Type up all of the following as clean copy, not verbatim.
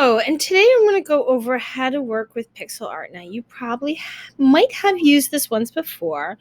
Hello, and today I'm going to go over how to work with Pixilart. Now, you probably might have used this once before,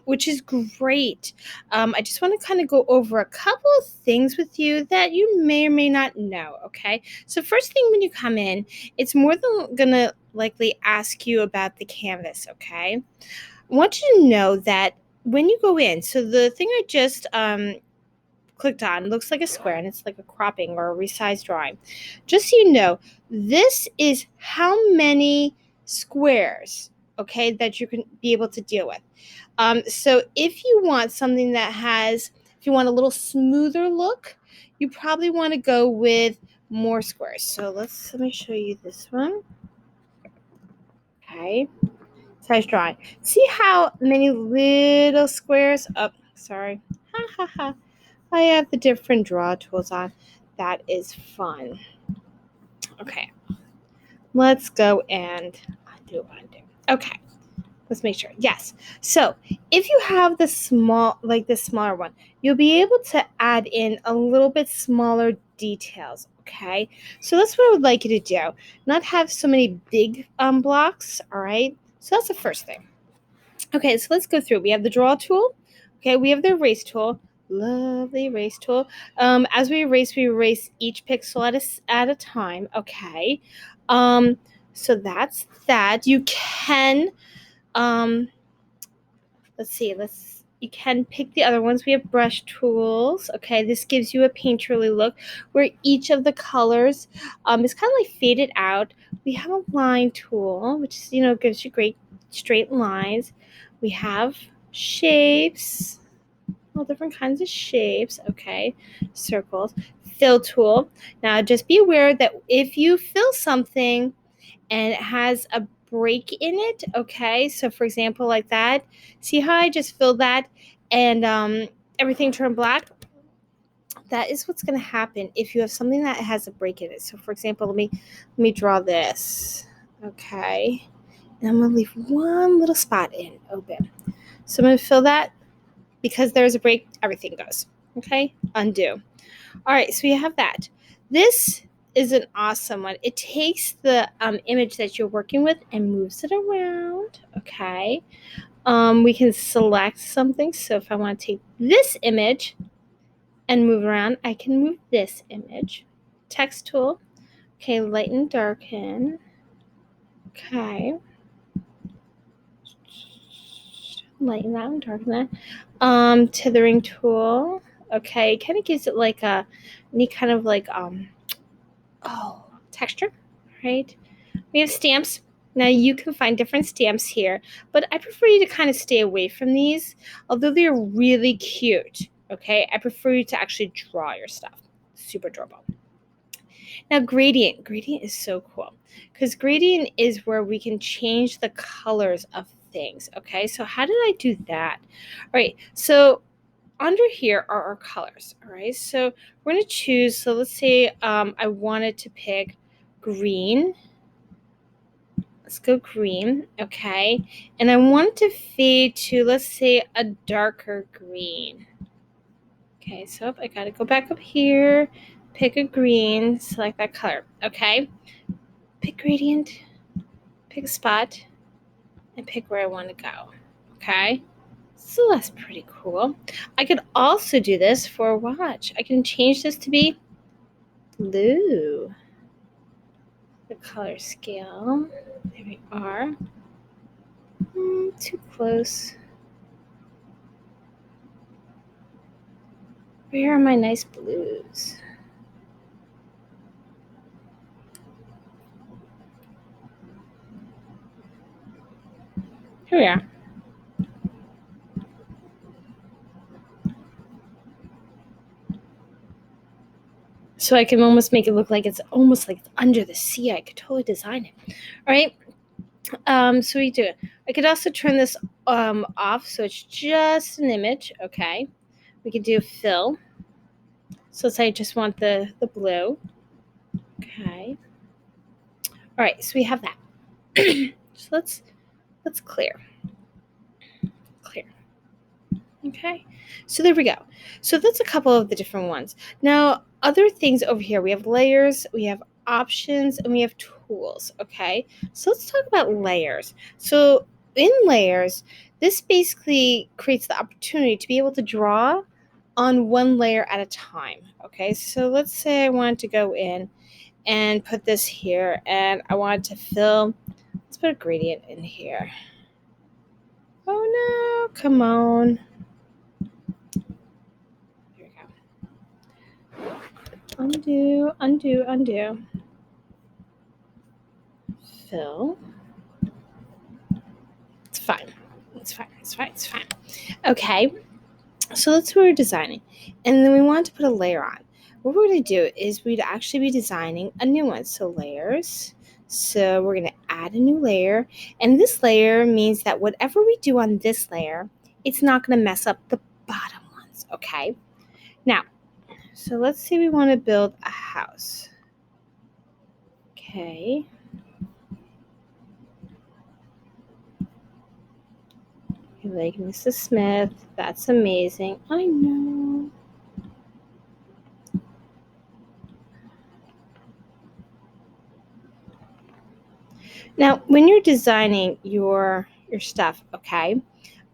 which is great. I just want to kind of go over a couple of things with you that you may or may not know, okay? So first thing when you come in, it's more than going to likely ask you about the canvas, okay? I want you to know that when you go in, so the thing I just clicked on looks like a square and it's like a cropping or a resized drawing. Just so you know, this is how many squares, okay, that you can be able to deal with. So if you want something that has, if you want a little smoother look, you probably want to go with more squares. So let me show you this one. Okay, size drawing. See how many little squares? Oh, sorry. Ha ha ha. I have the different draw tools on. That is fun. Okay, let's go and undo. Okay, let's make sure. Yes. So if you have the smaller one, you'll be able to add in a little bit smaller details. Okay, so that's what I would like you to do. Not have so many big blocks. All right. So that's the first thing. Okay, so let's go through. We have the draw tool. Okay, we have the erase tool. Lovely erase tool. As we erase each pixel at a time. Okay. So that's that. You can you can pick the other ones. We have brush tools. Okay, this gives you a painterly look where each of the colors is kind of like faded out. We have a line tool, which gives you great straight lines. We have shapes, all different kinds of shapes. Okay, circles. Fill tool. Now just be aware that if you fill something and it has a break in it, okay, so for example like that, see how I just filled that and everything turned black? That is what's going to happen if you have something that has a break in it. So for example, let me draw this. Okay, and I'm going to leave one little spot in open. So I'm going to fill that. Because there's a break, everything goes. Okay, undo. All right, so you have that. This is an awesome one. It takes the image that you're working with and moves it around. Okay, we can select something. So if I want to take this image and move around, I can move this image. Text tool. Okay, lighten, darken. Okay, lighten that and darken that. Tethering tool. Okay, it kind of gives it like a neat kind of like texture, right? We have stamps. Now you can find different stamps here, but I prefer you to kind of stay away from these, although they're really cute. Okay, I prefer you to actually draw your stuff. Super adorable. Now gradient is so cool because gradient is where we can change the colors of things. Okay, so how did I do that? All right, so under here are our colors. All right, so we're going to choose. So let's say I wanted to pick green. Let's go green. Okay, and I want to fade to, let's say, a darker green. Okay, so I got to go back up here, pick a green, select that color. Okay, pick gradient, pick a spot, and pick where I want to go. Okay, so that's pretty cool. I could also do this for watch. I can change this to be blue. The color scale. There we are. Too close. Where are my nice blues? Here we are. So I can almost make it look like it's almost like it's under the sea. I could totally design it. All right. So we do it. I could also turn this off so it's just an image. Okay. We could do fill. So let's say I just want the blue. Okay. All right. So we have that. So let's clear. Okay, so there we go. So that's a couple of the different ones. Now, other things over here, we have layers, we have options and we have tools, okay? So let's talk about layers. So in layers, this basically creates the opportunity to be able to draw on one layer at a time, okay? So let's say I wanted to go in and put this here and I wanted to fill, let's put a gradient in here. Oh no, come on. Here we go. Undo, undo, undo. Fill. It's fine. It's fine. It's fine. It's fine. Okay. So that's what we're designing. And then we want to put a layer on. What we're going to do is we'd actually be designing a new one. So layers. So we're going to add a new layer. And this layer means that whatever we do on this layer, it's not going to mess up the bottom ones. Okay. Now, so let's say we want to build a house. Okay. You like Mrs. Smith. That's amazing. I know. Now, when you're designing your stuff, okay,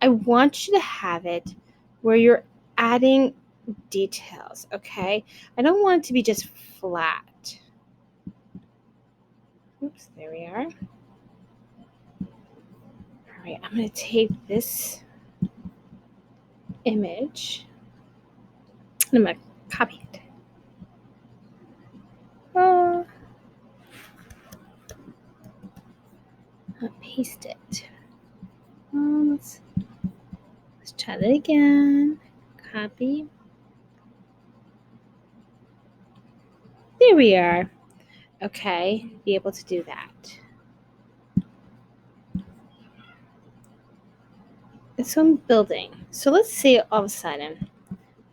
I want you to have it where you're adding details, okay? I don't want it to be just flat. Oops, there we are. All right, I'm going to take this image and I'm going to copy it. I'll paste it. Let's try that again. Copy. There we are. Okay, be able to do that. And so I'm building. So let's say all of a sudden,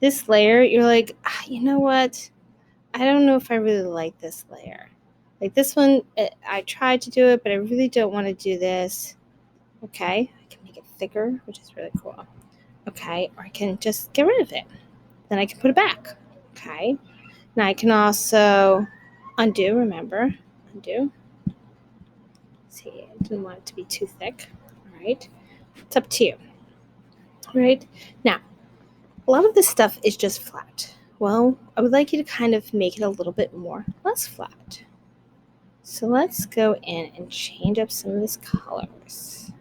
this layer, you're like, you know what? I don't know if I really like this layer. Like this one, I tried to do it, but I really don't want to do this. Okay, I can make it thicker, which is really cool. Okay, or I can just get rid of it. Then I can put it back. Okay, now I can also undo, remember, undo. See, I didn't want it to be too thick. All right, it's up to you. All right, now, a lot of this stuff is just flat. Well, I would like you to kind of make it a little bit more less flat. So let's go in and change up some of these colors.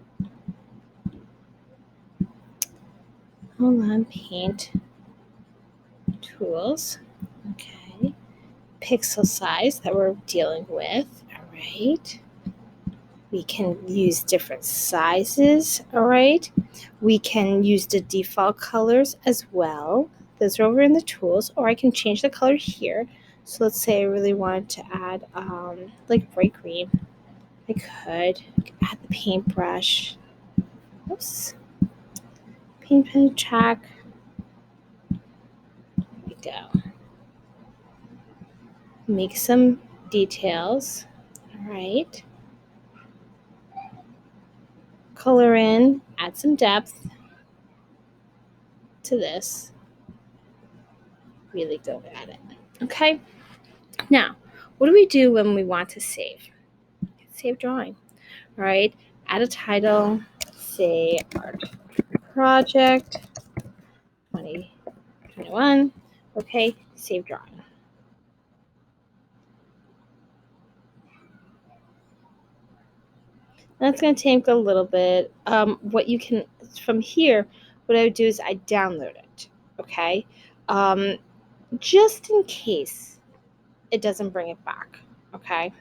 Hold on, paint tools. Okay. Pixel size that we're dealing with. All right. We can use different sizes. All right. We can use the default colors as well. Those are over in the tools, or I can change the color here. So let's say I really wanted to add like bright green. I could add the paintbrush. Oops. Paint pen track. There we go. Make some details. All right. Color in, add some depth to this. Really good at it. Okay. Now, what do we do when we want to save? Save drawing. All right. Add a title. Say art project 2021. Okay. Save drawing. That's going to take a little bit. What you can, from here, what I would do is I download it, okay? Just in case it doesn't bring it back, okay?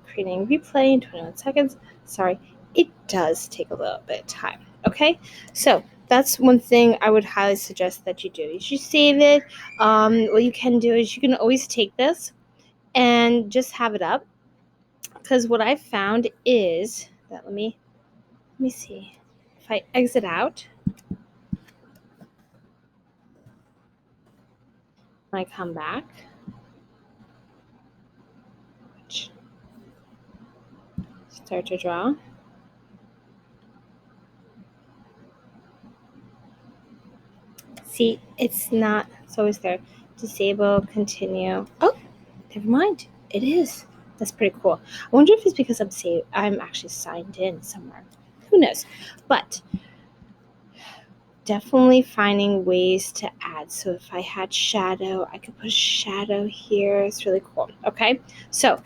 Creating replay in 21 seconds. Sorry, it does take a little bit of time, okay? So that's one thing I would highly suggest that you do. You should save it. What you can do is you can always take this and just have it up, because what I've found is that, let me see. If I exit out, when I come back, start to draw. See, it's always there. Disable, continue. Oh, Never mind. It is. That's pretty cool. I wonder if it's because I'm actually signed in somewhere. Who knows? But definitely finding ways to add. So if I had shadow, I could put shadow here. It's really cool. Okay. So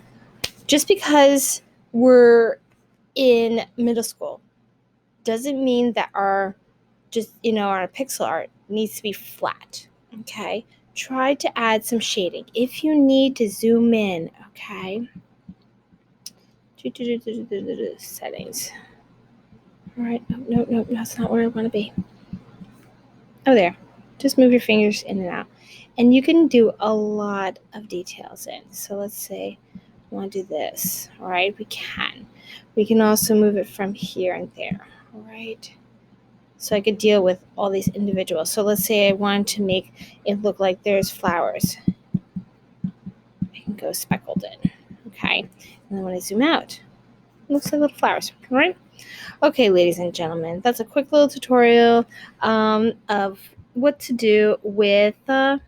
just because we're in middle school doesn't mean that our pixel art needs to be flat. Okay. Try to add some shading. If you need to zoom in, okay. Settings. All right. No, that's not where I want to be. Oh, there. Just move your fingers in and out. And you can do a lot of details in. So let's say I want to do this. All right. We can. We can also move it from here and there. All right. So I could deal with all these individuals. So let's say I wanted to make it look like there's flowers. I can go speckled in. Okay. And then when I zoom out, it looks like little flowers. All right. Okay, ladies and gentlemen, that's a quick little tutorial of what to do with Pixilart.